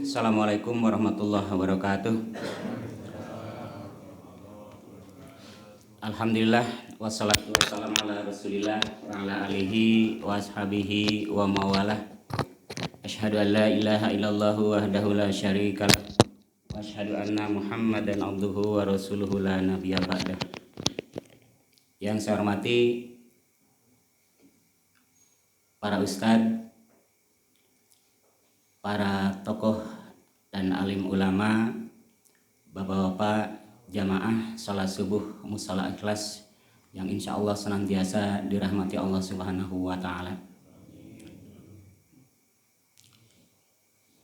Assalamualaikum warahmatullahi wabarakatuh. Alhamdulillah wassalatu wassalamu ala rasulillah wa ala alihi wa ashabihi wa mawalah. Asyhadu an la ilaha illallah wahdahu la syarikalah wa asyhadu anna Muhammadan abduhu wa rasuluhu la nabiyya ba'dah. Yang saya hormati para ustadz, para tokoh dan alim ulama, bapak-bapak jamaah salat subuh musala ikhlas yang insya Allah senantiasa dirahmati Allah Subhanahu wa Ta'ala.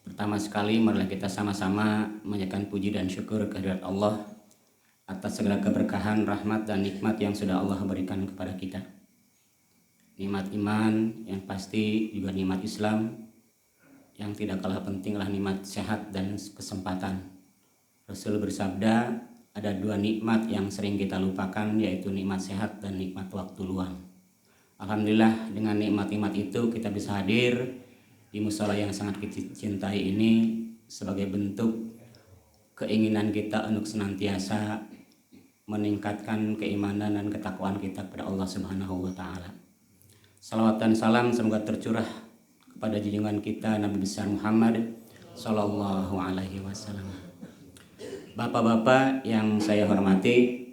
Pertama sekali, marilah kita sama-sama menyatakan puji dan syukur kehadirat Allah atas segala keberkahan, rahmat dan nikmat yang sudah Allah berikan kepada kita. Nikmat iman yang pasti, juga nikmat Islam, yang tidak kalah pentinglah nikmat sehat dan kesempatan. Rasul bersabda, ada dua nikmat yang sering kita lupakan, yaitu nikmat sehat dan nikmat waktu luang. Alhamdulillah, dengan nikmat-nikmat itu kita bisa hadir di musala yang sangat kita cintai ini sebagai bentuk keinginan kita untuk senantiasa meningkatkan keimanan dan ketakwaan kita kepada Allah Subhanahu wa Ta'ala. Salawat dan salam semoga tercurah kepada junjungan kita Nabi besar Muhammad Sallallahu Alaihi Wasallam. Bapak-bapak yang saya hormati,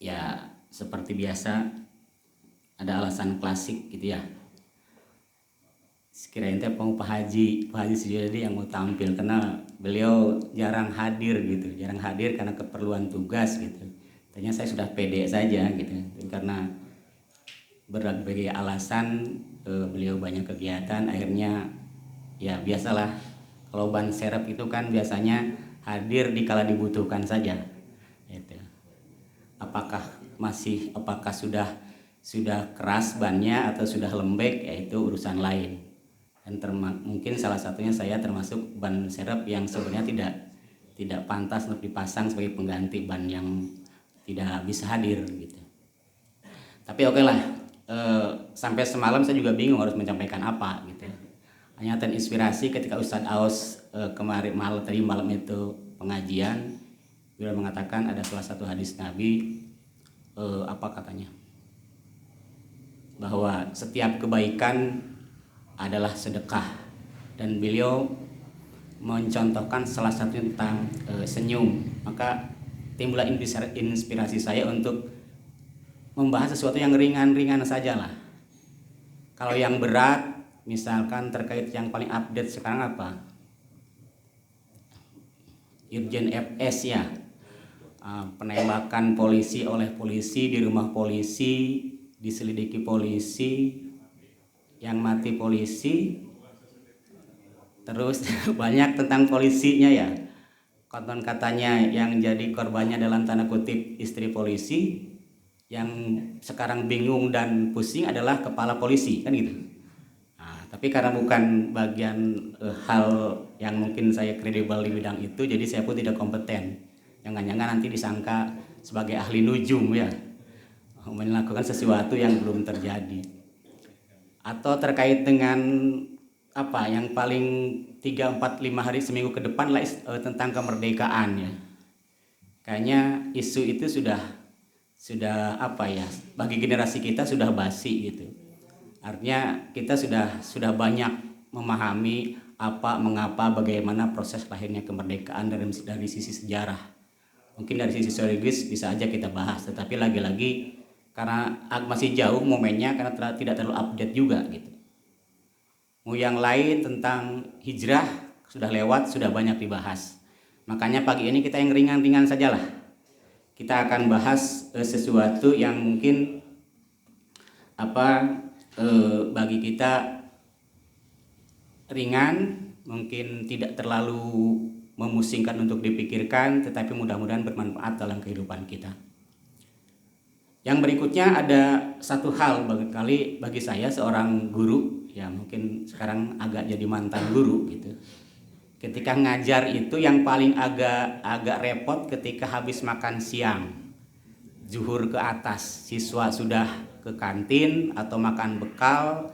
ya seperti biasa ada alasan klasik gitu ya. Sekiranya mau Pak Haji Sujudi yang mau tampil, karena beliau jarang hadir karena keperluan tugas gitu. Ternyata saya sudah pede saja gitu, karena berbagai alasan beliau banyak kegiatan, akhirnya ya biasalah kalau ban serep itu kan biasanya hadir dikala dibutuhkan saja gitu. Apakah sudah keras bannya atau sudah lembek, yaitu urusan lain. Dan mungkin salah satunya saya termasuk ban serep yang sebenarnya tidak pantas untuk dipasang sebagai pengganti ban yang tidak bisa hadir gitu. Tapi oke lah. Sampai semalam saya juga bingung harus menyampaikan apa gitu. Hanya terinspirasi ketika Ustadz Aus malam itu pengajian, beliau mengatakan ada salah satu hadis Nabi, apa katanya, bahwa setiap kebaikan adalah sedekah, dan beliau mencontohkan salah satu tentang senyum. Maka timbullah inspirasi saya untuk membahas sesuatu yang ringan-ringan sajalah. Kalau yang berat, misalkan terkait yang paling update sekarang apa? Irjen FS ya, penembakan polisi oleh polisi di rumah polisi, diselidiki polisi, yang mati polisi, terus banyak tentang polisinya ya. Konon katanya yang jadi korbannya dalam tanda kutip istri polisi, yang sekarang bingung dan pusing adalah kepala polisi kan gitu. Nah, tapi karena bukan bagian hal yang mungkin saya kredibel di bidang itu, jadi saya pun tidak kompeten. Jangan-jangan nanti disangka sebagai ahli nujum ya, melakukan sesuatu yang belum terjadi. Atau terkait dengan apa yang paling 3, 4, 5 hari seminggu ke depan lah tentang kemerdekaan ya. Kayaknya isu itu sudah apa ya, bagi generasi kita sudah basi gitu. Artinya kita sudah banyak memahami apa, mengapa, bagaimana proses lahirnya kemerdekaan dari sisi sejarah. Mungkin dari sisi sosiologis bisa aja kita bahas, tetapi lagi-lagi karena masih jauh momennya, karena tidak terlalu update juga gitu. Mau yang lain tentang hijrah sudah lewat, sudah banyak dibahas. Makanya pagi ini kita yang ringan-ringan sajalah. Kita akan bahas sesuatu yang mungkin bagi kita ringan, mungkin tidak terlalu memusingkan untuk dipikirkan, tetapi mudah-mudahan bermanfaat dalam kehidupan kita. Yang berikutnya ada satu hal bagi saya seorang guru, ya mungkin sekarang agak jadi mantan guru gitu. Ketika ngajar itu yang paling agak repot ketika habis makan siang, zuhur ke atas, siswa sudah ke kantin atau makan bekal,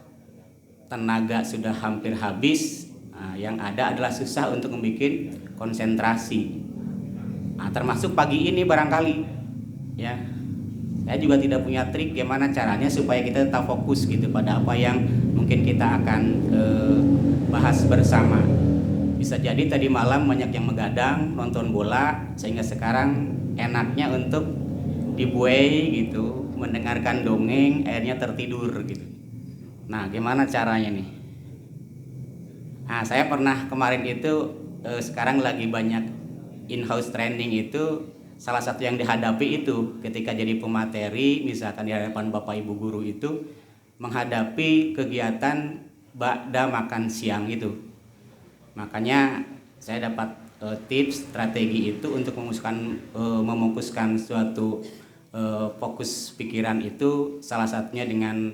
tenaga sudah hampir habis. Nah, yang ada adalah susah untuk membuat konsentrasi. Nah, termasuk pagi ini barangkali ya. Saya juga tidak punya trik gimana caranya supaya kita tetap fokus gitu pada apa yang mungkin kita akan bahas bersama. Bisa jadi tadi malam banyak yang begadang nonton bola sehingga sekarang enaknya untuk dibuai gitu, mendengarkan dongeng, akhirnya tertidur gitu. Nah, gimana caranya nih? Nah, saya pernah kemarin itu sekarang lagi banyak in-house training itu, salah satu yang dihadapi itu ketika jadi pemateri misalkan di hadapan Bapak Ibu guru itu menghadapi kegiatan ba'da makan siang itu. Makanya saya dapat tips strategi itu untuk memukuskan suatu fokus pikiran itu salah satunya dengan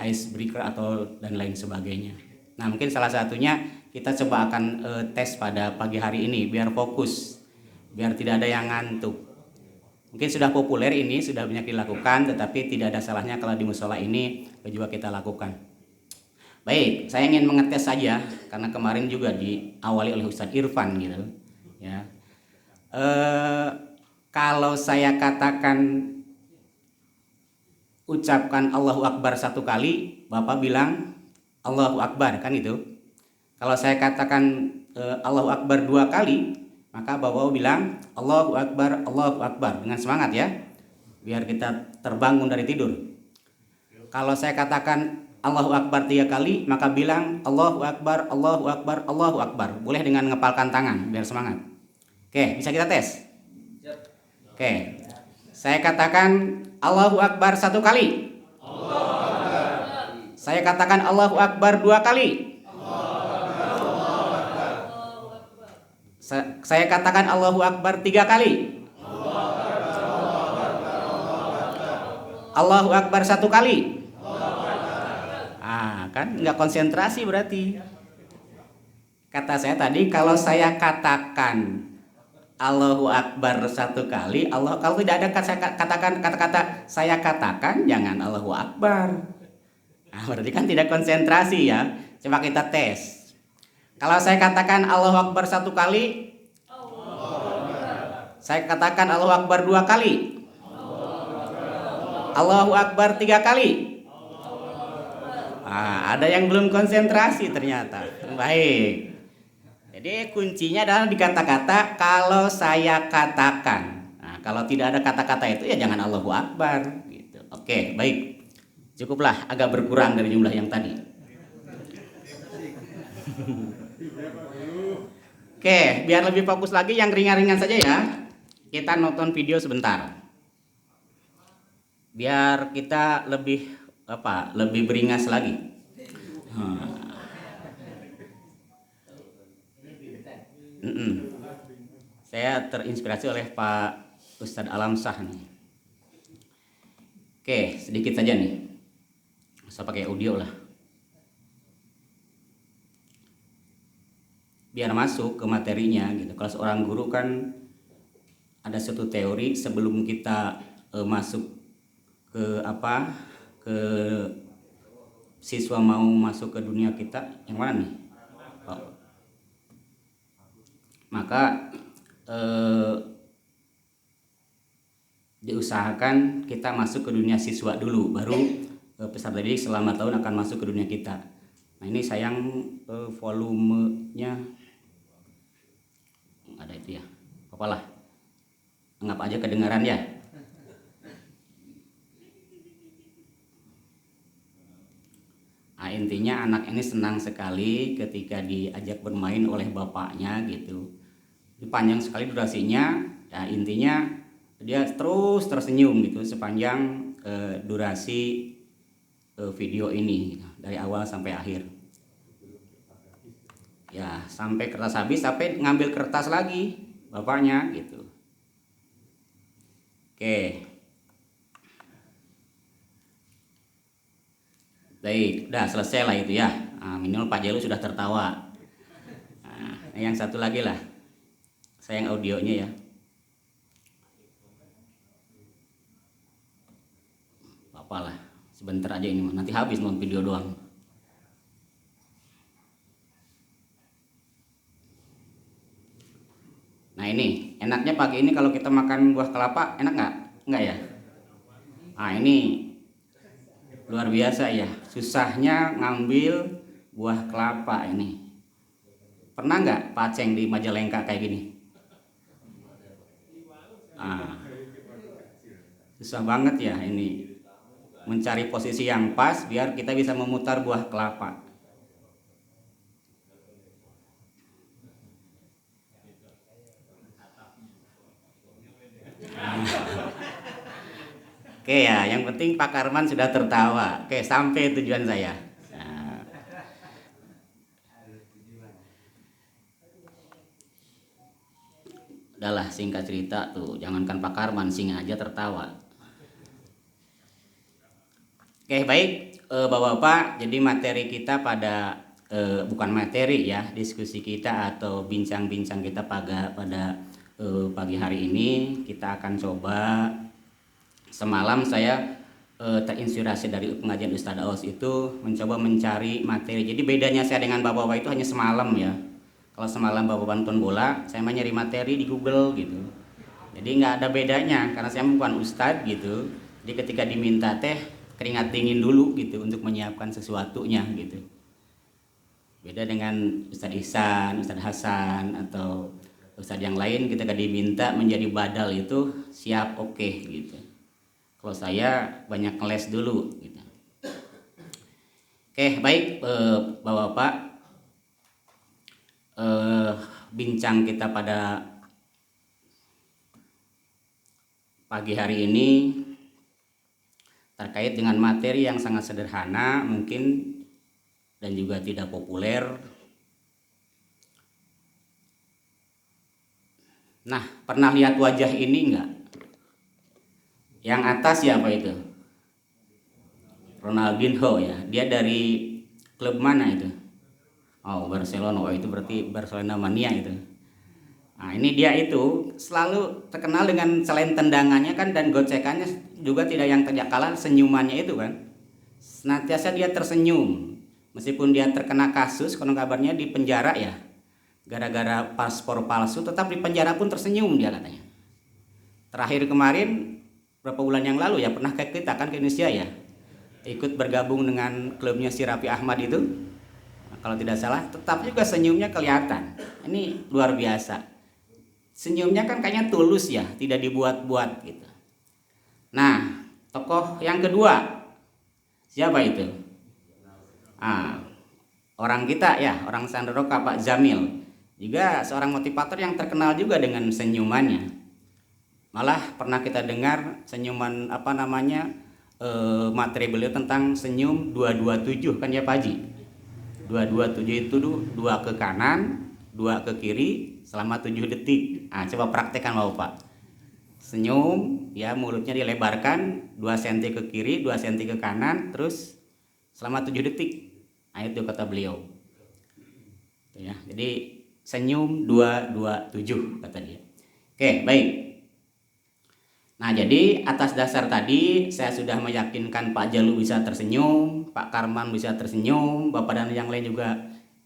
icebreaker atau dan lain sebagainya. Nah, mungkin salah satunya kita coba akan tes pada pagi hari ini biar fokus, biar tidak ada yang ngantuk. Mungkin sudah populer ini, sudah banyak dilakukan, tetapi tidak ada salahnya kalau di musola ini juga kita lakukan. Baik, saya ingin mengetes saja karena kemarin juga diawali oleh Ustadz Irfan gitu, ya. Kalau saya katakan ucapkan Allahu Akbar 1 kali, Bapak bilang Allahu Akbar, kan itu. Kalau saya katakan Allahu Akbar 2 kali, maka Bapak bilang Allahu Akbar, Allahu Akbar dengan semangat ya, biar kita terbangun dari tidur. Kalau saya katakan Allahu Akbar 3 kali, maka bilang Allahu Akbar, Allahu Akbar, Allahu Akbar. Boleh dengan ngepalkan tangan biar semangat. Oke, bisa kita tes. Oke, saya katakan Allahu Akbar 1 kali. Saya katakan Allahu Akbar 2 kali. Saya katakan Allahu Akbar 3 kali. Allahu Akbar 1 kali. Kan nggak konsentrasi berarti. Kata saya tadi kalau saya katakan Allahu Akbar 1 kali, Allah, kalau tidak ada kata-kata saya katakan jangan Allahu Akbar. Nah, berarti kan tidak konsentrasi ya. Coba kita tes. Kalau saya katakan Allahu Akbar 1 kali, saya katakan Allahu Akbar 2 kali, Allahu Akbar 3 kali. Ada yang belum konsentrasi ternyata. Baik. Jadi kuncinya adalah di kata-kata kalau saya katakan. Nah, kalau tidak ada kata-kata itu ya jangan Allahu Akbar gitu. Oke, baik. Cukuplah agak berkurang dari jumlah yang tadi. Oke, biar lebih fokus lagi yang ringan-ringan saja ya. Kita nonton video sebentar. Biar kita lebih beringas lagi. Saya terinspirasi oleh Pak Ustadz Alamsah nih. Oke, sedikit saja nih. Saya pakai audio lah. Biar masuk ke materinya gitu. Kalau seorang guru kan ada suatu teori sebelum kita masuk ke siswa mau masuk ke dunia kita yang mana nih? Maka diusahakan kita masuk ke dunia siswa dulu, baru peserta didik selama tahun akan masuk ke dunia kita. Nah, ini sayang volumenya ada itu ya. Apalah, anggap aja kedengaran ya. Nah, intinya anak ini senang sekali ketika diajak bermain oleh bapaknya gitu. Ini panjang sekali durasinya. Ya, intinya dia terus tersenyum gitu sepanjang durasi video ini dari awal sampai akhir. Ya, sampai kertas habis, sampai ngambil kertas lagi bapaknya gitu. Oke. Baik, udah selesai lah itu ya. Minimal Pak Jelu sudah tertawa. Nah, yang satu lagi lah. Sayang audionya ya. Apalah, sebentar aja ini, nanti habis nonton video doang. ini enaknya pagi ini kalau kita makan buah kelapa, enak nggak? Nggak ya? Nah ini luar biasa ya, susahnya ngambil buah kelapa ini. Pernah nggak paceng di Majalengka kayak gini? Ah, susah banget ya ini mencari posisi yang pas biar kita bisa memutar buah kelapa. Oke ya, yang penting Pak Karman sudah tertawa. Oke, sampai tujuan saya. Nah, udahlah singkat cerita tuh, jangankan Pak Karman, singa aja tertawa. Oke baik, Bapak-Bapak, jadi materi kita pada bukan materi ya, diskusi kita atau bincang-bincang kita pada pagi hari ini kita akan coba. Semalam saya terinspirasi dari pengajian Ustadz Aus itu mencoba mencari materi. Jadi bedanya saya dengan Bapak-Bapak itu hanya semalam ya. Kalau semalam Bapak nonton bola, saya mah nyari materi di Google gitu. Jadi nggak ada bedanya karena saya bukan Ustadz gitu. Jadi ketika diminta teh keringat dingin dulu gitu untuk menyiapkan sesuatunya gitu. Beda dengan Ustadz Ihsan, Ustadz Hasan atau Ustadz yang lain ketika diminta menjadi badal itu siap oke gitu. Kalau saya banyak ngeles dulu gitu. Oke baik Bapak-Bapak, bincang kita pada pagi hari ini terkait dengan materi yang sangat sederhana mungkin dan juga tidak populer. Nah, pernah lihat wajah ini enggak? Yang atas siapa itu? Ronaldinho ya. Dia dari klub mana itu? Oh, Barcelona. Oh, itu berarti Barcelona mania itu. Nah, ini dia itu selalu terkenal dengan selain tendangannya kan dan gocekannya juga tidak yang tidak kalah senyumannya itu kan. Senantiasa dia tersenyum. Meskipun dia terkena kasus, konon kabarnya di penjara ya. Gara-gara paspor palsu, tetap di penjara pun tersenyum dia katanya. Terakhir kemarin berapa bulan yang lalu ya pernah ke kita kan ke Indonesia ya, ikut bergabung dengan klubnya si Raffi Ahmad itu. Nah, kalau tidak salah tetap juga senyumnya kelihatan. Ini luar biasa. Senyumnya kan kayaknya tulus ya, tidak dibuat-buat gitu. Nah, tokoh yang kedua siapa itu? Orang kita ya, orang Sandaroka Pak Jamil. Juga seorang motivator yang terkenal juga dengan senyumannya. Malah pernah kita dengar senyuman materi beliau tentang senyum 227 kan ya Pak Haji. 227 itu 2 ke kanan, 2 ke kiri selama 7 detik. Nah, coba praktekkan Bapak. Senyum ya, mulutnya dilebarkan 2 cm ke kiri, 2 cm ke kanan terus selama 7 detik. Nah, itu kata beliau. Ya, jadi senyum 227 kata dia. Oke, baik. Nah, jadi atas dasar tadi saya sudah meyakinkan Pak Jalu bisa tersenyum, Pak Karman bisa tersenyum, Bapak dan yang lain juga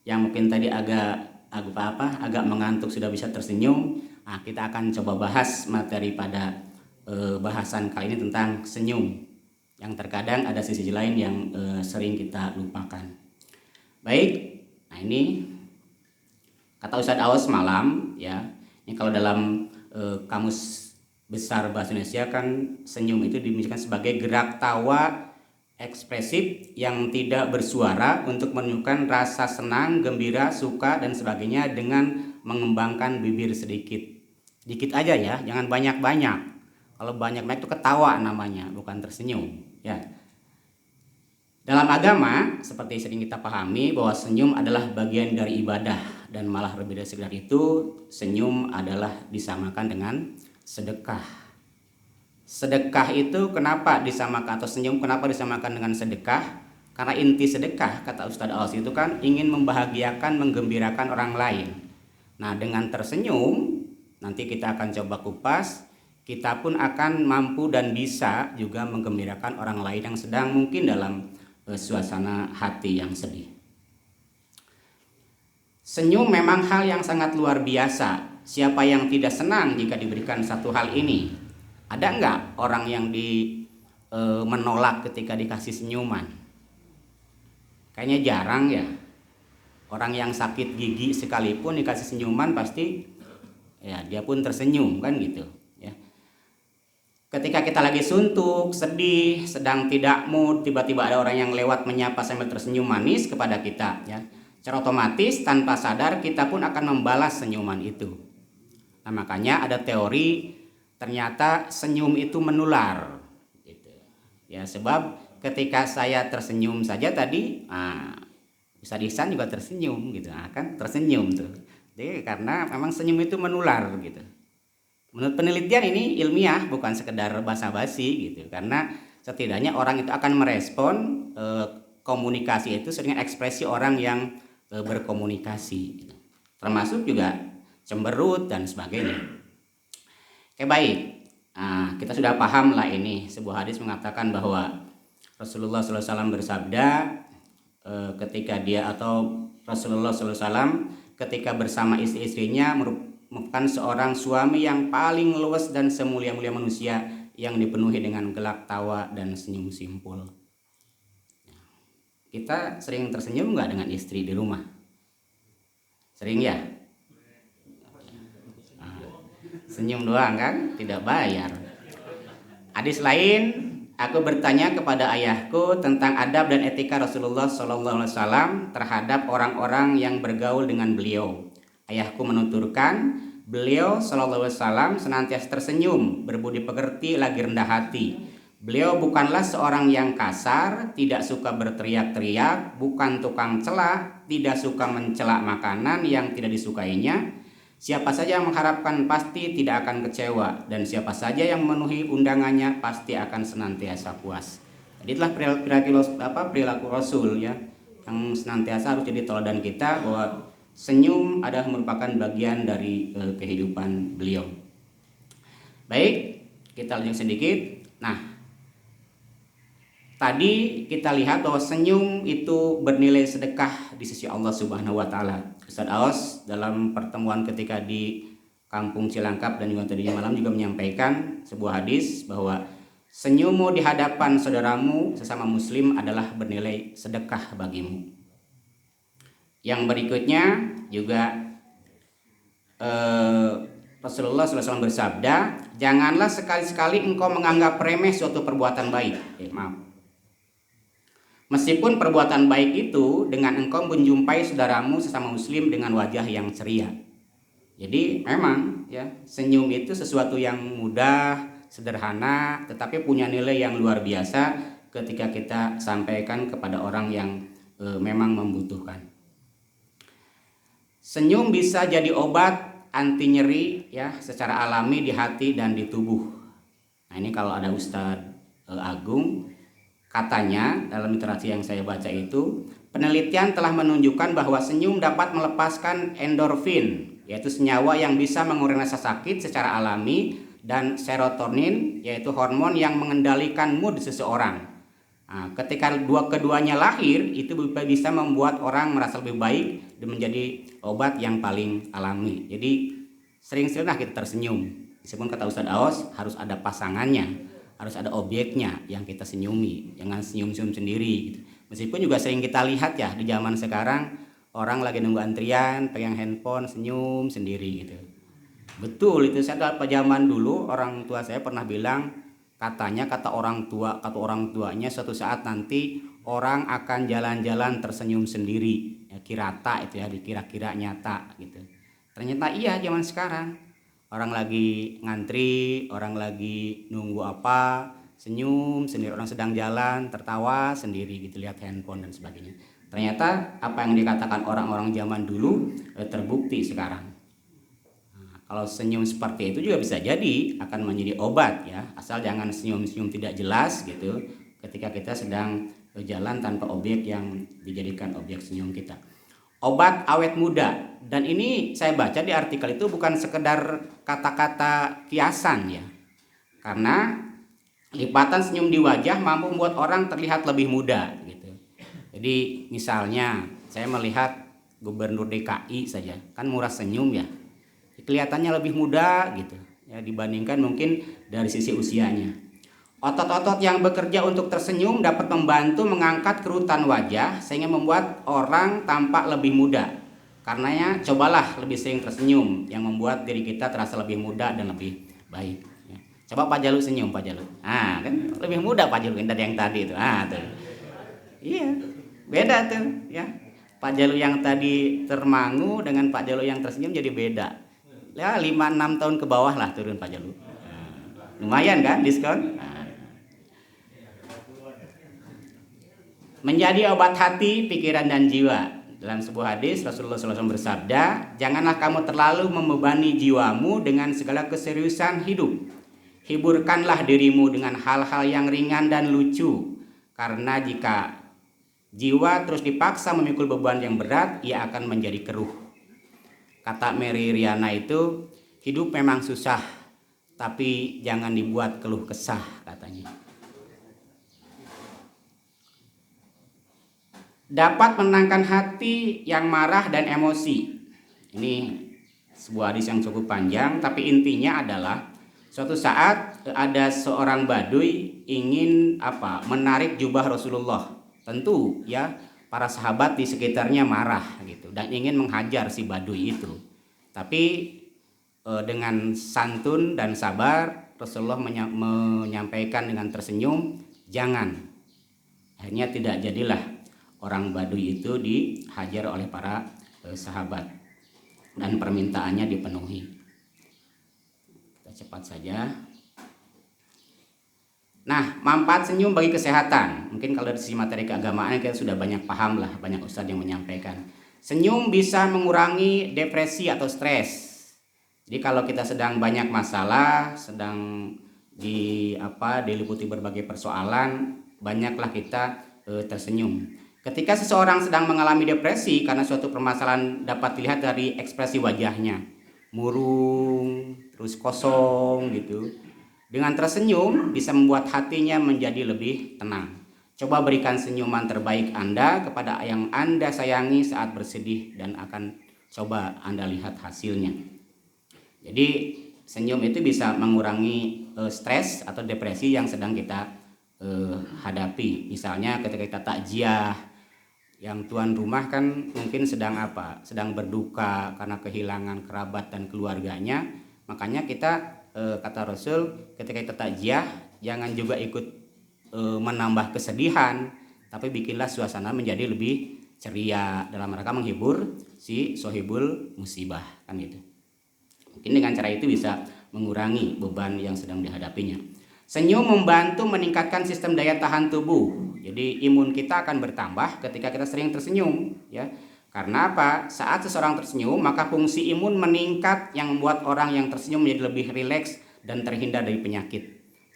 yang mungkin tadi agak mengantuk sudah bisa tersenyum. Nah, kita akan coba bahas materi pada bahasan kali ini tentang senyum. Yang terkadang ada sisi lain yang sering kita lupakan. Baik, nah ini kata Ustadz Awas malam ya. Ini kalau dalam kamus besar bahasa Indonesia kan senyum itu didefinisikan sebagai gerak tawa ekspresif yang tidak bersuara untuk menunjukkan rasa senang, gembira, suka dan sebagainya dengan mengembangkan bibir sedikit. Dikit aja ya, jangan banyak-banyak. Kalau banyak-banyak itu ketawa namanya, bukan tersenyum ya. Dalam agama seperti sering kita pahami bahwa senyum adalah bagian dari ibadah dan malah lebih dari sekedar itu, senyum adalah disamakan dengan sedekah. Sedekah itu kenapa disamakan atau senyum kenapa disamakan dengan sedekah? Karena inti sedekah kata Ustadz Awas itu kan ingin membahagiakan, menggembirakan orang lain. Nah, dengan tersenyum nanti kita akan coba kupas, kita pun akan mampu dan bisa juga menggembirakan orang lain yang sedang mungkin dalam suasana hati yang sedih. Senyum memang hal yang sangat luar biasa. siapa yang tidak senang jika diberikan satu hal ini? Ada nggak orang yang menolak ketika dikasih senyuman? Kayaknya jarang ya. Orang yang sakit gigi sekalipun dikasih senyuman pasti ya dia pun tersenyum kan gitu ya. Ketika kita lagi suntuk, sedih, sedang tidak mood, tiba-tiba ada orang yang lewat menyapa sambil tersenyum manis kepada kita ya. Secara otomatis tanpa sadar kita pun akan membalas senyuman itu. Nah, makanya ada teori ternyata senyum itu menular gitu. Ya, sebab ketika saya tersenyum saja tadi, Ustadz Ihsan juga tersenyum gitu. Nah, kan tersenyum tuh. Jadi karena memang senyum itu menular gitu. Menurut penelitian ini ilmiah, bukan sekedar basa-basi gitu. Karena setidaknya orang itu akan merespon komunikasi itu dengan ekspresi orang yang berkomunikasi gitu. Termasuk juga cemberut dan sebagainya. Oke, baik. Nah, kita sudah paham lah ini. Sebuah hadis mengatakan bahwa Rasulullah SAW bersabda ketika Rasulullah SAW ketika bersama istri-istrinya merupakan seorang suami yang paling luas dan semulia-mulia manusia yang dipenuhi dengan gelak tawa dan senyum simpul. Kita sering tersenyum nggak dengan istri di rumah? Sering ya? Senyum doang kan? Tidak bayar. Hadis lain, aku bertanya kepada ayahku tentang adab dan etika Rasulullah SAW terhadap orang-orang yang bergaul dengan beliau. Ayahku menuturkan, beliau SAW senantiasa tersenyum, berbudi pekerti, lagi rendah hati. Beliau bukanlah seorang yang kasar, tidak suka berteriak-teriak, bukan tukang cela, tidak suka mencela makanan yang tidak disukainya. Siapa saja yang mengharapkan pasti tidak akan kecewa, dan siapa saja yang memenuhi undangannya pasti akan senantiasa puas. Jadi itulah perilaku Rasul ya, yang senantiasa harus jadi teladan kita bahwa senyum adalah merupakan bagian dari kehidupan beliau. Baik, kita lanjut sedikit. Nah, tadi kita lihat bahwa senyum itu bernilai sedekah di sisi Allah Subhanahu wa taala. Ustadz Aos dalam pertemuan ketika di Kampung Cilangkap dan juga tadi malam juga menyampaikan sebuah hadis bahwa senyummu di hadapan saudaramu sesama muslim adalah bernilai sedekah bagimu. Yang berikutnya juga Rasulullah SAW bersabda, janganlah sekali-sekali engkau menganggap remeh suatu perbuatan baik. Meskipun perbuatan baik itu dengan engkau menjumpai saudaramu sesama muslim dengan wajah yang ceria. Jadi memang ya, senyum itu sesuatu yang mudah, sederhana, tetapi punya nilai yang luar biasa ketika kita sampaikan kepada orang yang memang membutuhkan. Senyum bisa jadi obat anti nyeri ya secara alami di hati dan di tubuh. Nah, ini kalau ada Ustadz Agung, katanya dalam literasi yang saya baca itu, penelitian telah menunjukkan bahwa senyum dapat melepaskan endorfin, yaitu senyawa yang bisa mengurangi rasa sakit secara alami, dan serotonin, yaitu hormon yang mengendalikan mood seseorang. Nah, ketika keduanya lahir, itu bisa membuat orang merasa lebih baik dan menjadi obat yang paling alami. Jadi sering-seringlah kita tersenyum. Meskipun kata Ustadz Aos harus ada pasangannya, harus ada objeknya yang kita senyumi, jangan senyum-senyum sendiri gitu. Meskipun juga sering kita lihat ya di zaman sekarang, orang lagi nunggu antrian pegang handphone senyum sendiri gitu. Betul itu, saya pada zaman dulu orang tua saya pernah bilang, kata orang tuanya suatu saat nanti orang akan jalan-jalan tersenyum sendiri ya, kirata itu ya, dikira-kira nyata gitu. Ternyata iya, zaman sekarang orang lagi ngantri, orang lagi nunggu apa, senyum sendiri, orang sedang jalan tertawa sendiri gitu, lihat handphone dan sebagainya. Ternyata apa yang dikatakan orang-orang zaman dulu terbukti sekarang. Kalau senyum seperti itu juga bisa jadi akan menjadi obat ya, asal jangan senyum-senyum tidak jelas gitu ketika kita sedang berjalan tanpa objek yang dijadikan objek senyum kita. Obat awet muda, dan ini saya baca di artikel itu bukan sekedar kata-kata kiasan ya, karena lipatan senyum di wajah mampu membuat orang terlihat lebih muda gitu. Jadi misalnya saya melihat Gubernur DKI saja kan murah senyum ya. kelihatannya lebih muda gitu ya dibandingkan mungkin dari sisi usianya. Otot-otot yang bekerja untuk tersenyum dapat membantu mengangkat kerutan wajah sehingga membuat orang tampak lebih muda. Karenanya cobalah lebih sering tersenyum yang membuat diri kita terasa lebih muda dan lebih baik. Ya. Coba Pak Jalu senyum Pak Jalu. Ah kan lebih muda Pak Jalu dari yang tadi itu. Ah tuh. Iya beda tuh ya. Pak Jalu yang tadi termangu dengan Pak Jalu yang tersenyum jadi beda. Ya 5-6 tahun ke bawah lah turun Pak Jalu. Lumayan kan diskon. Menjadi obat hati, pikiran dan jiwa. Dalam sebuah hadis Rasulullah SAW bersabda, janganlah kamu terlalu membebani jiwamu dengan segala keseriusan hidup. Hiburkanlah dirimu dengan hal-hal yang ringan dan lucu. Karena jika jiwa terus dipaksa memikul beban yang berat, ia akan menjadi keruh. Kata Mary Riana itu, hidup memang susah, tapi jangan dibuat keluh kesah katanya. Dapat menenangkan hati yang marah dan emosi. Ini sebuah hadis yang cukup panjang, tapi intinya adalah suatu saat ada seorang badui ingin menarik jubah Rasulullah. Tentu ya para sahabat di sekitarnya marah gitu dan ingin menghajar si badui itu. Tapi dengan santun dan sabar Rasulullah menyampaikan dengan tersenyum, jangan. Akhirnya tidak jadilah orang Baduy itu dihajar oleh para sahabat dan permintaannya dipenuhi. Kita cepat saja. Nah, manfaat senyum bagi kesehatan. Mungkin kalau dari sisi materi keagamaan kita sudah banyak paham lah, banyak ustadz yang menyampaikan. Senyum bisa mengurangi depresi atau stres. Jadi kalau kita sedang banyak masalah, sedang diliputi berbagai persoalan, banyaklah kita tersenyum. Ketika seseorang sedang mengalami depresi karena suatu permasalahan dapat dilihat dari ekspresi wajahnya. Murung, terus kosong gitu. Dengan tersenyum bisa membuat hatinya menjadi lebih tenang. Coba berikan senyuman terbaik Anda kepada yang Anda sayangi saat bersedih dan akan coba Anda lihat hasilnya. Jadi senyum itu bisa mengurangi stres atau depresi yang sedang kita hadapi. Misalnya ketika kita takziah, yang tuan rumah kan mungkin sedang berduka karena kehilangan kerabat dan keluarganya, makanya kita kata Rasul ketika kita takziah jangan juga ikut menambah kesedihan, tapi bikinlah suasana menjadi lebih ceria dalam rangka menghibur si sohibul musibah kan gitu. Mungkin dengan cara itu bisa mengurangi beban yang sedang dihadapinya. Senyum membantu meningkatkan sistem daya tahan tubuh. Jadi imun kita akan bertambah ketika kita sering tersenyum, ya. Karena apa? Saat seseorang tersenyum, maka fungsi imun meningkat yang membuat orang yang tersenyum menjadi lebih rileks dan terhindar dari penyakit.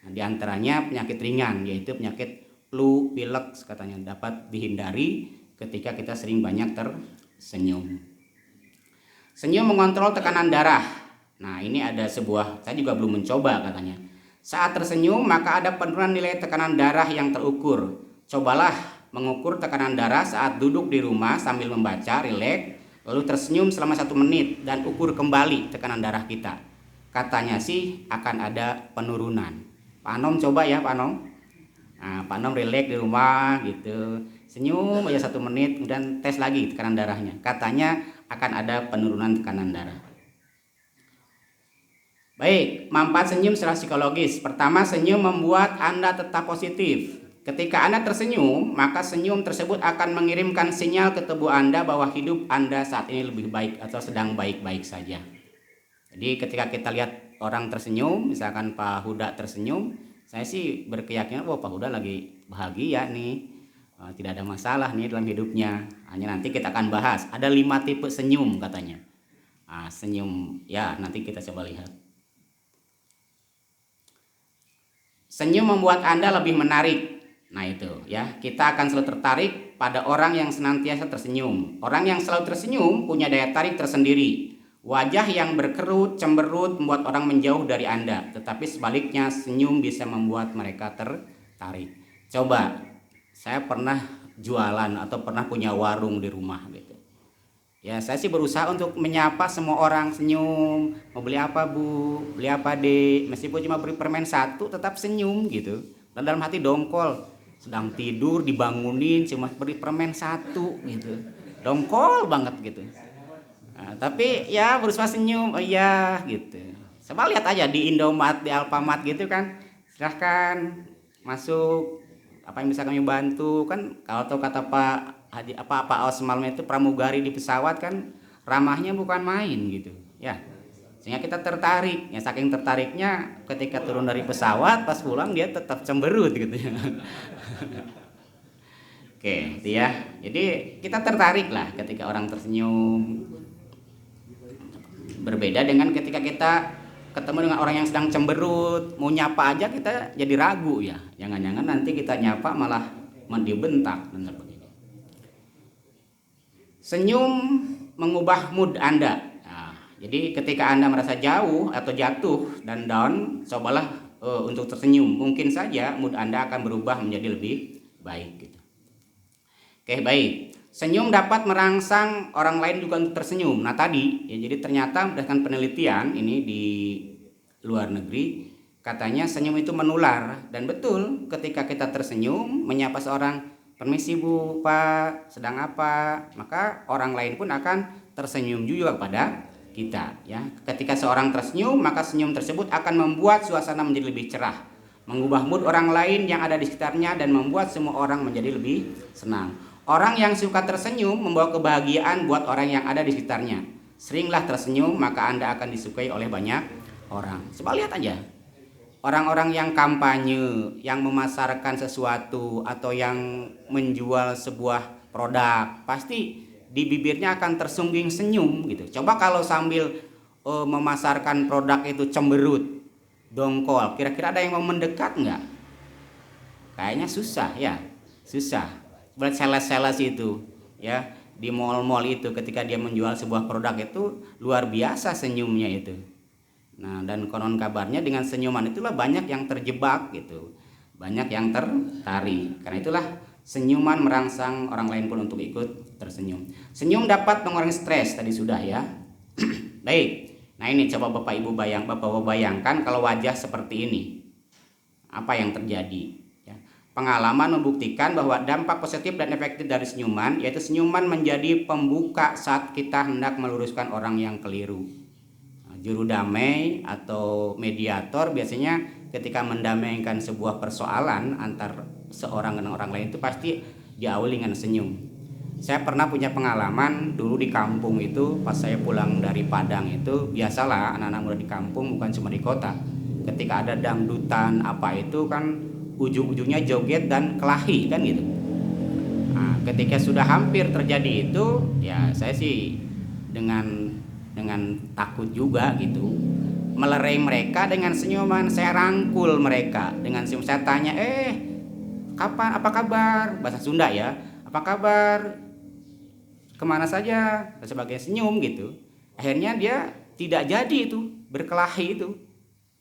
Nah, di antaranya penyakit ringan, yaitu penyakit flu, pilek katanya dapat dihindari ketika kita sering banyak tersenyum. Senyum mengontrol tekanan darah. Nah, ini ada sebuah, saya juga belum mencoba katanya. Saat tersenyum maka ada penurunan nilai tekanan darah yang terukur. Cobalah mengukur tekanan darah saat duduk di rumah sambil membaca, rileks, lalu tersenyum selama 1 menit dan ukur kembali tekanan darah kita. Katanya sih akan ada penurunan. Pak Anom coba ya Pak Anom. Nah, Pak Anom rileks di rumah gitu, senyum aja 1 menit, kemudian tes lagi tekanan darahnya. Katanya akan ada penurunan tekanan darah. Baik, manfaat senyum secara psikologis. Pertama, senyum membuat Anda tetap positif. Ketika Anda tersenyum, maka senyum tersebut akan mengirimkan sinyal ke tubuh Anda bahwa hidup Anda saat ini lebih baik atau sedang baik-baik saja. Jadi ketika kita lihat orang tersenyum, misalkan Pak Huda tersenyum, saya sih berkeyakinan bahwa Pak Huda lagi bahagia nih, tidak ada masalah nih dalam hidupnya. Hanya nanti kita akan bahas, ada 5 tipe senyum katanya. Senyum, ya nanti kita coba lihat. Senyum membuat Anda lebih menarik. Nah itu ya, kita akan selalu tertarik pada orang yang senantiasa tersenyum. Orang yang selalu tersenyum punya daya tarik tersendiri. Wajah yang berkerut, cemberut membuat orang menjauh dari Anda. Tetapi sebaliknya senyum bisa membuat mereka tertarik. Coba, saya pernah jualan atau pernah punya warung di rumah gitu. Ya saya sih berusaha untuk menyapa semua orang, senyum. Mau beli apa bu? Beli apa dek? Meskipun cuma beli permen satu tetap senyum gitu. Dan dalam hati dongkol. Sedang tidur dibangunin cuma beli permen satu gitu. Dongkol banget gitu. Nah, tapi ya berusaha senyum, oh iya gitu. Coba lihat aja di Indomaret, di Alfamart gitu kan. Silahkan masuk, apa yang bisa kami bantu kan. Kalau tahu kata Pak Haji Pak Aus malam itu, pramugari di pesawat kan ramahnya bukan main gitu ya, sehingga kita tertarik ya. Saking tertariknya ketika turun dari pesawat, pas pulang dia tetap cemberut gitu ya. Oke itu ya, jadi kita tertarik lah ketika orang tersenyum. Berbeda dengan ketika kita ketemu dengan orang yang sedang cemberut, mau nyapa aja kita jadi ragu ya, jangan-jangan nanti kita nyapa malah dibentak dan sebagainya. Senyum mengubah mood Anda. Nah, jadi ketika Anda merasa jauh atau jatuh dan down, cobalah untuk tersenyum. Mungkin saja mood Anda akan berubah menjadi lebih baik gitu. Oke, baik. Senyum dapat merangsang orang lain juga untuk tersenyum. Nah tadi ya, jadi ternyata berdasarkan penelitian ini di luar negeri, katanya senyum itu menular. Dan betul, ketika kita tersenyum menyapa seorang, permisi bu, pak, sedang apa, maka orang lain pun akan tersenyum juga kepada kita ya. Ketika seorang tersenyum, maka senyum tersebut akan membuat suasana menjadi lebih cerah, mengubah mood orang lain yang ada di sekitarnya, dan membuat semua orang menjadi lebih senang. Orang yang suka tersenyum membawa kebahagiaan buat orang yang ada di sekitarnya. Seringlah tersenyum, maka Anda akan disukai oleh banyak orang. Coba lihat aja, orang-orang yang kampanye, yang memasarkan sesuatu atau yang menjual sebuah produk, pasti di bibirnya akan tersungging senyum gitu. Coba kalau sambil memasarkan produk itu cemberut, dongkol, kira-kira ada yang mau mendekat nggak? Kayaknya susah ya, susah. Buat sales-sales itu ya, di mall-mall itu ketika dia menjual sebuah produk itu luar biasa senyumnya itu. Nah, dan konon kabarnya dengan senyuman itulah banyak yang terjebak gitu, banyak yang tertarik. Karena itulah senyuman merangsang orang lain pun untuk ikut tersenyum. Senyum dapat mengurangi stres, tadi sudah ya. Baik, nah ini coba Bapak Ibu bayangkan kalau wajah seperti ini, apa yang terjadi? Pengalaman membuktikan bahwa dampak positif dan efektif dari senyuman, yaitu senyuman menjadi pembuka saat kita hendak meluruskan orang yang keliru. Juru damai atau mediator biasanya ketika mendamaikan sebuah persoalan antar seorang dengan orang lain itu pasti diawali dengan senyum. Saya pernah punya pengalaman dulu di kampung itu, pas saya pulang dari Padang itu, biasalah anak-anak muda di kampung, bukan cuma di kota. Ketika ada dangdutan apa itu kan ujung-ujungnya joget dan kelahi kan gitu. Nah, ketika sudah hampir terjadi itu, ya saya sih dengan takut juga gitu, melerai mereka dengan senyuman. Saya rangkul mereka dengan senyum. Saya tanya, kapan, apa kabar, bahasa Sunda ya, apa kabar, kemana saja, dan sebagai senyum gitu. Akhirnya dia tidak jadi itu berkelahi itu.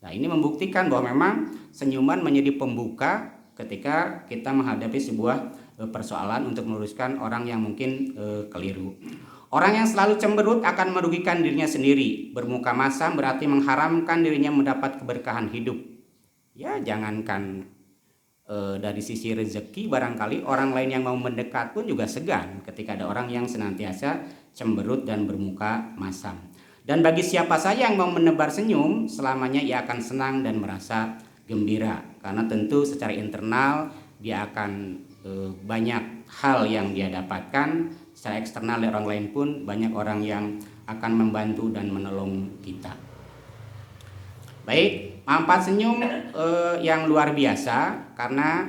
Nah ini membuktikan bahwa memang senyuman menjadi pembuka ketika kita menghadapi sebuah persoalan untuk meluruskan orang yang mungkin keliru. Orang yang selalu cemberut akan merugikan dirinya sendiri. Bermuka masam berarti mengharamkan dirinya mendapat keberkahan hidup. Ya jangankan dari sisi rezeki, barangkali orang lain yang mau mendekat pun juga segan ketika ada orang yang senantiasa cemberut dan bermuka masam. Dan bagi siapa saja yang mau menebar senyum, selamanya ia akan senang dan merasa gembira. Karena tentu secara internal dia akan banyak hal yang dia dapatkan. Secara eksternal dari orang lain pun banyak orang yang akan membantu dan menolong kita. Baik, manfaat senyum yang luar biasa. Karena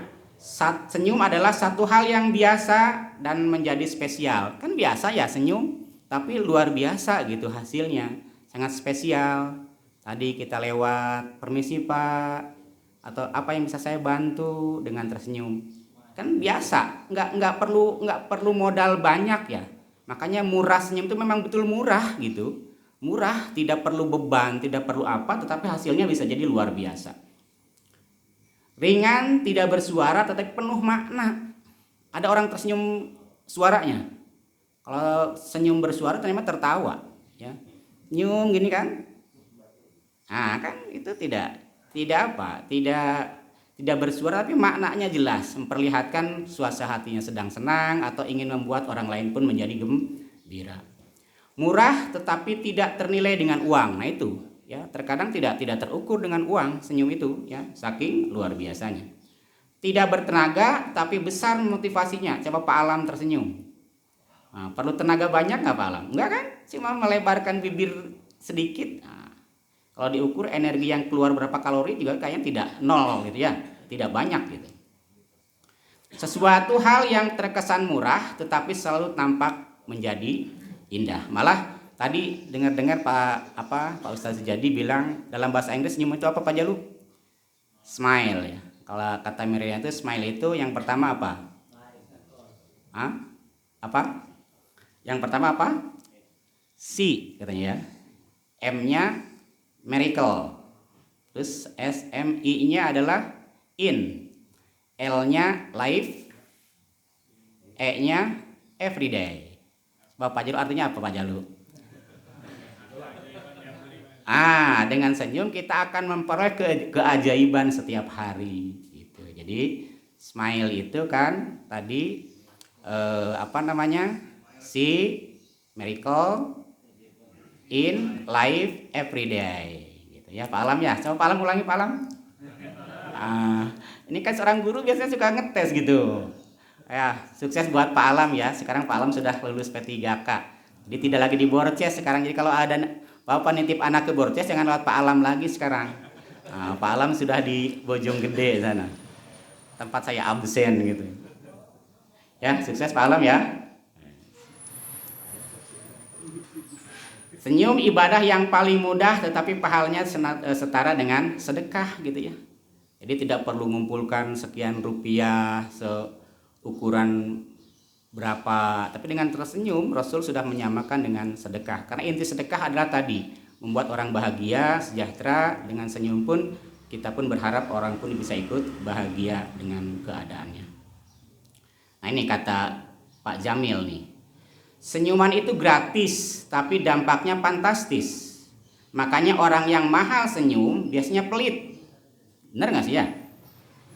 senyum adalah satu hal yang biasa dan menjadi spesial. Kan biasa ya senyum, tapi luar biasa gitu hasilnya, sangat spesial. Tadi kita lewat, permisi pak, atau apa yang bisa saya bantu, dengan tersenyum. Kan biasa, nggak perlu modal banyak ya. Makanya murah senyum itu memang betul murah gitu. Murah, tidak perlu beban, tidak perlu apa, tetapi hasilnya bisa jadi luar biasa. Ringan, tidak bersuara, tetapi penuh makna. Ada orang tersenyum suaranya Kalau senyum bersuara ternyata tertawa, ya. Nyum gini kan? Nah, kan itu tidak bersuara, tapi maknanya jelas, memperlihatkan suasana hatinya sedang senang atau ingin membuat orang lain pun menjadi gembira. Murah tetapi tidak ternilai dengan uang. Nah itu, ya, terkadang tidak terukur dengan uang senyum itu, ya, saking luar biasanya. Tidak bertenaga tapi besar motivasinya. Coba Pak Alam tersenyum. Nah, perlu tenaga banyak nggak Pak Alam? Enggak kan? Cuma melebarkan bibir sedikit. Nah, kalau diukur energi yang keluar berapa kalori juga kayaknya tidak nol gitu ya, tidak banyak gitu. Sesuatu hal yang terkesan murah tetapi selalu tampak menjadi indah. Malah tadi dengar Pak Ustaz Jadi bilang dalam bahasa Inggris senyum itu apa Pak Jalu? Smile ya. Kalau kata Miriam itu smile itu yang pertama apa? Hah? Apa? Yang pertama apa? C katanya ya. M-nya miracle. Terus SMI-nya adalah in. L-nya life. E-nya everyday. Bapak Jalu artinya apa Pak Jalu? Dengan senyum kita akan memperoleh keajaiban setiap hari gitu. Jadi smile itu kan tadi si miracle in life everyday gitu ya Pak Alam ya. Coba Pak Alam ulangi Pak Alam. Ini kan seorang guru biasanya suka ngetes gitu. Ya, sukses buat Pak Alam ya. Sekarang Pak Alam sudah lulus P3K. Jadi tidak lagi di Borces sekarang. Jadi kalau ada Bapak nitip anak ke Borces jangan lewat Pak Alam lagi sekarang. Pak Alam sudah di Bojonggede sana. Tempat saya absen gitu. Ya, sukses Pak Alam ya. Senyum ibadah yang paling mudah tetapi pahalanya setara dengan sedekah gitu ya. Jadi tidak perlu mengumpulkan sekian rupiah seukuran berapa, tapi dengan tersenyum Rasul sudah menyamakan dengan sedekah. Karena inti sedekah adalah tadi membuat orang bahagia, sejahtera. Dengan senyum pun kita pun berharap orang pun bisa ikut bahagia dengan keadaannya. Nah ini kata Pak Jamil nih, senyuman itu gratis tapi dampaknya fantastis. Makanya orang yang mahal senyum biasanya pelit. Bener gak sih ya?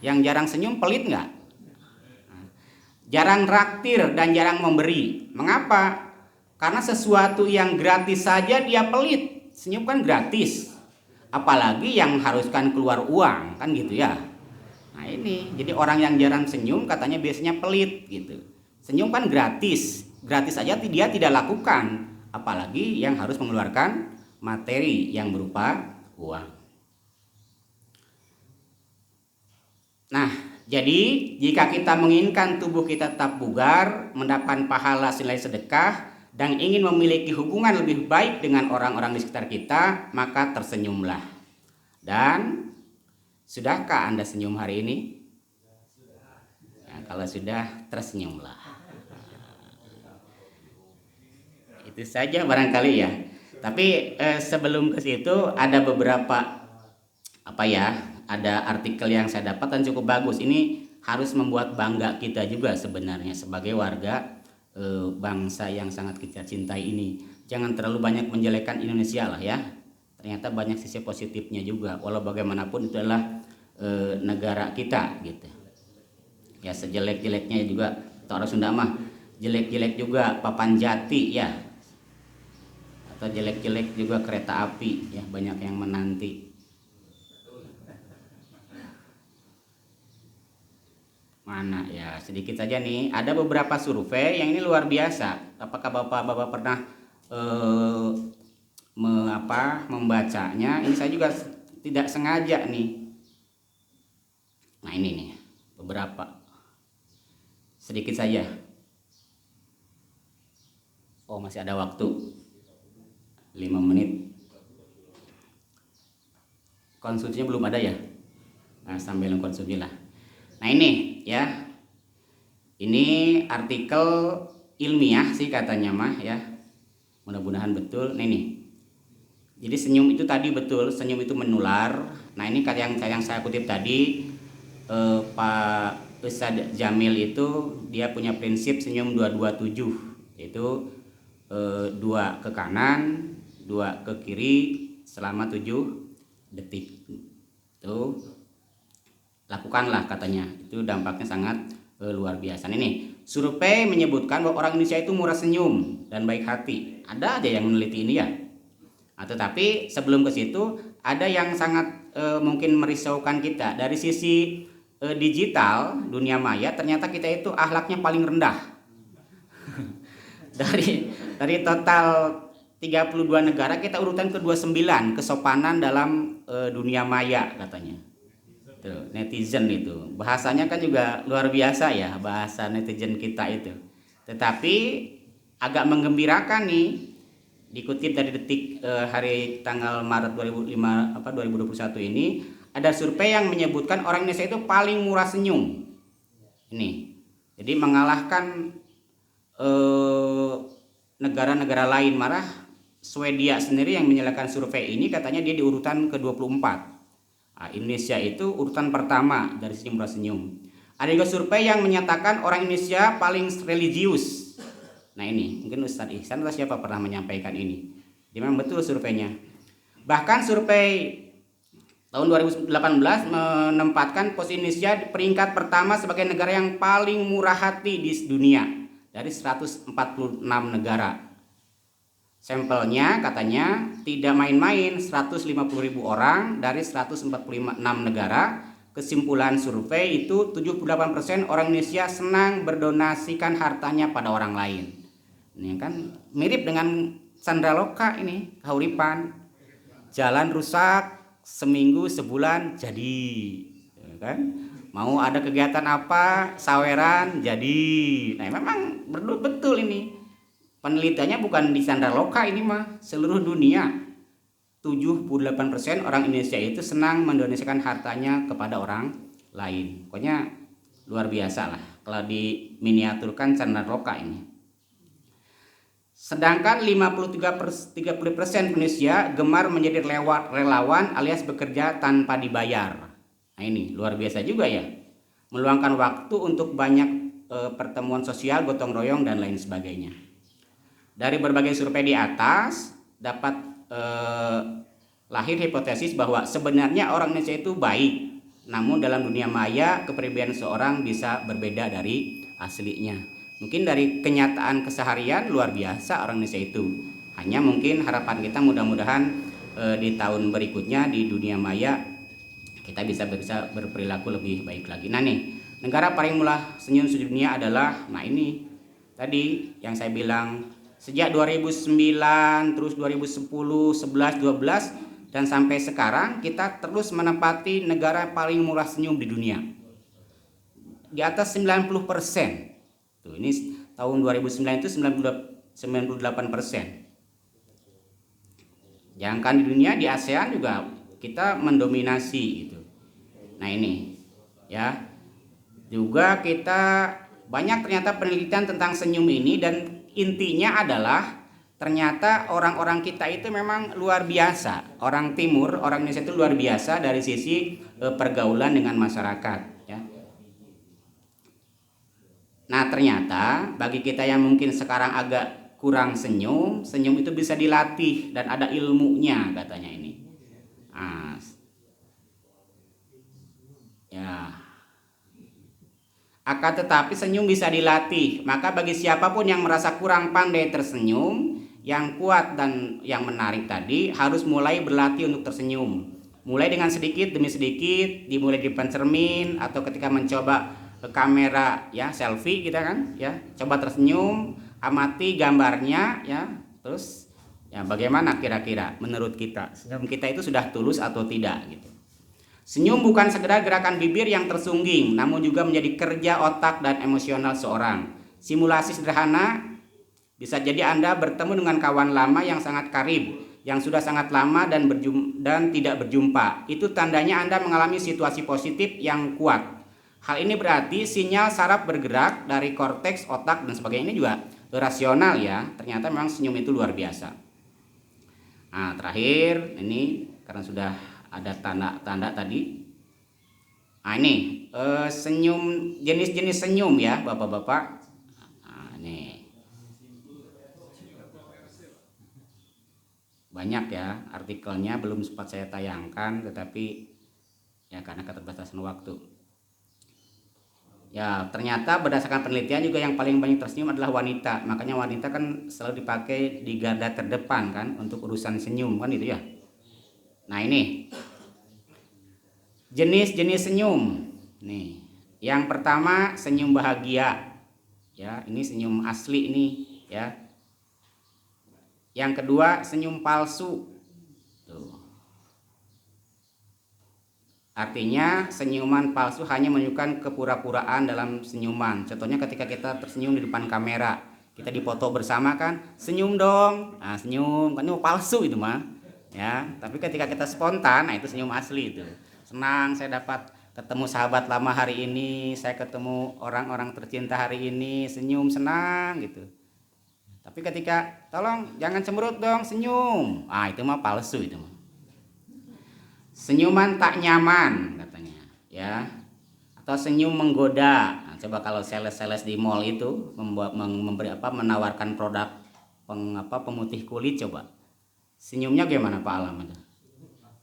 Yang jarang senyum pelit gak? Jarang traktir dan jarang memberi. Mengapa? Karena sesuatu yang gratis saja dia pelit. Senyum kan gratis. Apalagi yang haruskan keluar uang, kan gitu ya. Nah ini, jadi orang yang jarang senyum katanya biasanya pelit gitu. Senyum kan gratis. Gratis saja dia tidak lakukan. Apalagi yang harus mengeluarkan materi yang berupa uang. Nah, jadi jika kita menginginkan tubuh kita tetap bugar, mendapatkan pahala nilai sedekah, dan ingin memiliki hubungan lebih baik dengan orang-orang di sekitar kita, maka tersenyumlah. Dan sudahkah Anda senyum hari ini? Nah, kalau sudah, tersenyumlah. Itu saja barangkali ya. Tapi sebelum ke situ ada beberapa ada artikel yang saya dapat dan cukup bagus. Ini harus membuat bangga kita juga sebenarnya sebagai warga bangsa yang sangat kita cintai ini. Jangan terlalu banyak menjelekkan Indonesia lah ya. Ternyata banyak sisi positifnya juga. Walau bagaimanapun itu adalah negara kita gitu. Ya sejelek-jeleknya juga orang Sunda mah jelek-jelek juga papan jati ya. Atau jelek-jelek juga kereta api ya, banyak yang menanti. Mana ya, sedikit saja nih, ada beberapa survei yang ini luar biasa. Apakah bapak-bapak pernah membacanya? Ini saya juga tidak sengaja nih. Nah ini nih beberapa, sedikit saja. Oh masih ada waktu 5 menit. Konsumsinya belum ada ya. Nah sambil konsumsi lah. Nah ini ya, ini artikel ilmiah sih katanya mah ya, mudah-mudahan betul. Nah ini, jadi senyum itu tadi betul, senyum itu menular. Nah ini yang saya kutip tadi, Pak Ustadz Jamil itu dia punya prinsip senyum 227 yaitu 2 ke kanan, 2 ke kiri selama 7 detik. Itu lakukanlah katanya. Itu dampaknya sangat luar biasa. Ini survei menyebutkan bahwa orang Indonesia itu murah senyum dan baik hati. Ada aja yang meneliti ini ya. Tetapi sebelum ke situ ada yang sangat mungkin merisaukan kita dari sisi digital dunia maya. Ternyata kita itu akhlaknya paling rendah. dari total 32 negara kita urutan ke-29 kesopanan dalam dunia maya katanya. Tuh, netizen itu bahasanya kan juga luar biasa ya, bahasa netizen kita itu. Tetapi agak menggembirakan nih, dikutip dari Detik hari tanggal Maret 2021 ini, ada survei yang menyebutkan orang Indonesia itu paling murah senyum. Ini jadi mengalahkan negara-negara lain. Malah Swedia sendiri yang menyelesaikan survei ini katanya dia di urutan ke-24. Indonesia itu urutan pertama dari sisi murah senyum. Ada juga survei yang menyatakan orang Indonesia paling religius. Nah ini mungkin Ustadz Ihsan atau siapa pernah menyampaikan ini. Jadi memang betul surveinya. Bahkan survei tahun 2018 menempatkan posisi Indonesia di peringkat pertama sebagai negara yang paling murah hati di dunia dari 146 negara. Sampelnya katanya tidak main-main, 150.000 orang dari 146 negara. Kesimpulan survei itu 78% orang Indonesia senang berdonasikan hartanya pada orang lain. Ini kan mirip dengan Chandra Loka ini, kahuripan. Jalan rusak seminggu sebulan jadi, kan? Mau ada kegiatan apa, saweran jadi. Nah memang betul ini. Penelitiannya bukan di Chandra Loka ini mah, seluruh dunia. 78% orang Indonesia itu senang mendonasikan hartanya kepada orang lain. Pokoknya luar biasa lah kalau diminiaturkan Chandra Loka ini. Sedangkan 30% Indonesia gemar menjadi relawan alias bekerja tanpa dibayar. Nah ini luar biasa juga ya. Meluangkan waktu untuk banyak pertemuan sosial, gotong royong dan lain sebagainya. Dari berbagai survei di atas dapat lahir hipotesis bahwa sebenarnya orang Indonesia itu baik, namun dalam dunia maya kepribadian seorang bisa berbeda dari aslinya. Mungkin dari kenyataan keseharian luar biasa orang Indonesia itu. Hanya mungkin harapan kita mudah-mudahan di tahun berikutnya di dunia maya kita bisa berperilaku lebih baik lagi. Nah nih, negara paling murah senyum sedunia adalah, nah ini tadi yang saya bilang. Sejak 2009, terus 2010, 11, 12, dan sampai sekarang kita terus menempati negara paling murah senyum di dunia. Di atas 90%. Tuh, ini tahun 2009 itu 98%. Jangankan di dunia, di ASEAN juga kita mendominasi gitu. Nah ini ya. Juga kita banyak ternyata penelitian tentang senyum ini, dan intinya adalah ternyata orang-orang kita itu memang luar biasa. Orang timur, orang Indonesia itu luar biasa dari sisi pergaulan dengan masyarakat ya. Nah ternyata bagi kita yang mungkin sekarang agak kurang senyum, senyum itu bisa dilatih dan ada ilmunya katanya ini. Nah, ya. Akan tetapi senyum bisa dilatih. Maka bagi siapapun yang merasa kurang pandai tersenyum, yang kuat dan yang menarik tadi harus mulai berlatih untuk tersenyum. Mulai dengan sedikit demi sedikit, dimulai di depan cermin atau ketika mencoba kamera ya, selfie kita kan ya. Coba tersenyum, amati gambarnya ya. Terus ya bagaimana kira-kira menurut kita? Senyum kita itu sudah tulus atau tidak gitu. Senyum bukan sekedar gerakan bibir yang tersungging, namun juga menjadi kerja otak dan emosional seorang. Simulasi sederhana, bisa jadi Anda bertemu dengan kawan lama yang sangat karib, yang sudah sangat lama dan tidak berjumpa. Itu tandanya Anda mengalami situasi positif yang kuat. Hal ini berarti sinyal saraf bergerak dari korteks, otak, dan sebagainya. Ini juga rasional ya. Ternyata memang senyum itu luar biasa. Nah terakhir, ini karena sudah ada tanda-tanda tadi. Nah ini senyum, jenis-jenis senyum ya Bapak-bapak. Nah, ini banyak ya artikelnya, belum sempat saya tayangkan, tetapi ya karena keterbatasan waktu. Ya ternyata berdasarkan penelitian juga yang paling banyak tersenyum adalah wanita. Makanya wanita kan selalu dipakai di garda terdepan kan untuk urusan senyum kan itu ya. Nah ini jenis-jenis senyum. Nih, yang pertama senyum bahagia. Ya, ini senyum asli nih ya. Yang kedua senyum palsu. Tuh. Artinya senyuman palsu hanya menunjukkan kepura-puraan dalam senyuman. Contohnya ketika kita tersenyum di depan kamera, kita dipoto bersama kan, senyum dong. Nah, senyum kan itu palsu itu mah. Ya, tapi ketika kita spontan, nah itu senyum asli itu. Senang saya dapat ketemu sahabat lama hari ini, saya ketemu orang-orang tercinta hari ini, senyum senang gitu. Tapi ketika tolong jangan cemberut dong, senyum. Ah, itu mah palsu itu mah. Senyuman tak nyaman katanya ya, atau senyum menggoda. Nah, coba kalau sales-sales di mall itu memberi menawarkan produk pemutih kulit, coba senyumnya gimana Pak Alam itu?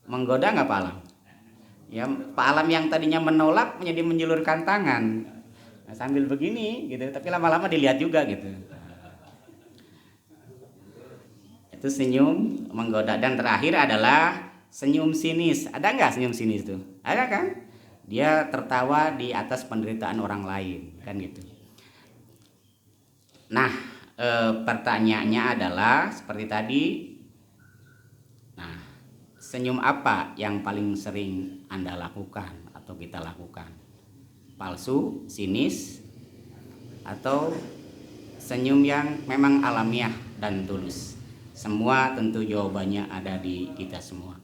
Menggoda nggak Pak Alam? Ya Pak Alam yang tadinya menolak menjadi menjulurkan tangan, nah, sambil begini gitu, tapi lama-lama dilihat juga gitu. Itu senyum menggoda. Dan terakhir adalah senyum sinis. Ada nggak senyum sinis itu? Ada kan? Dia tertawa di atas penderitaan orang lain kan gitu. Nah pertanyaannya adalah seperti tadi. Nah, senyum apa yang paling sering Anda lakukan atau kita lakukan? Palsu, sinis, atau senyum yang memang alamiah dan tulus? Semua tentu jawabannya ada di kita semua.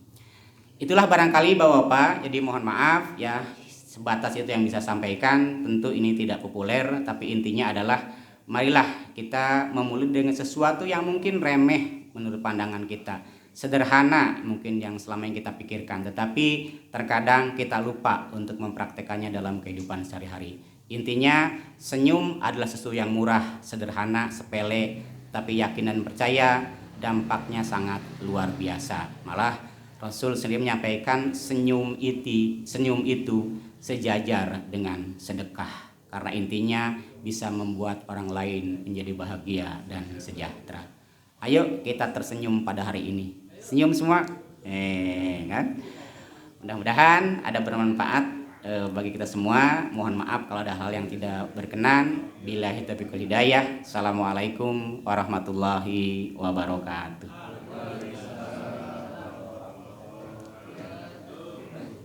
Itulah barangkali Bapak-bapak, jadi mohon maaf ya, sebatas itu yang bisa sampaikan. Tentu ini tidak populer, tapi intinya adalah marilah kita memulai dengan sesuatu yang mungkin remeh menurut pandangan kita, sederhana mungkin yang selama yang kita pikirkan, tetapi terkadang kita lupa untuk mempraktekannya dalam kehidupan sehari-hari. Intinya senyum adalah sesuatu yang murah, sederhana, sepele, tapi yakin dan percaya dampaknya sangat luar biasa. Malah Rasul sendiri menyampaikan senyum itu sejajar dengan sedekah, karena intinya bisa membuat orang lain menjadi bahagia dan sejahtera. Ayo kita tersenyum pada hari ini. Senyum semua. Kan? Mudah-mudahan ada bermanfaat bagi kita semua. Mohon maaf kalau ada hal yang tidak berkenan. Billahi taufiq wal hidayah. Assalamualaikum warahmatullahi wabarakatuh.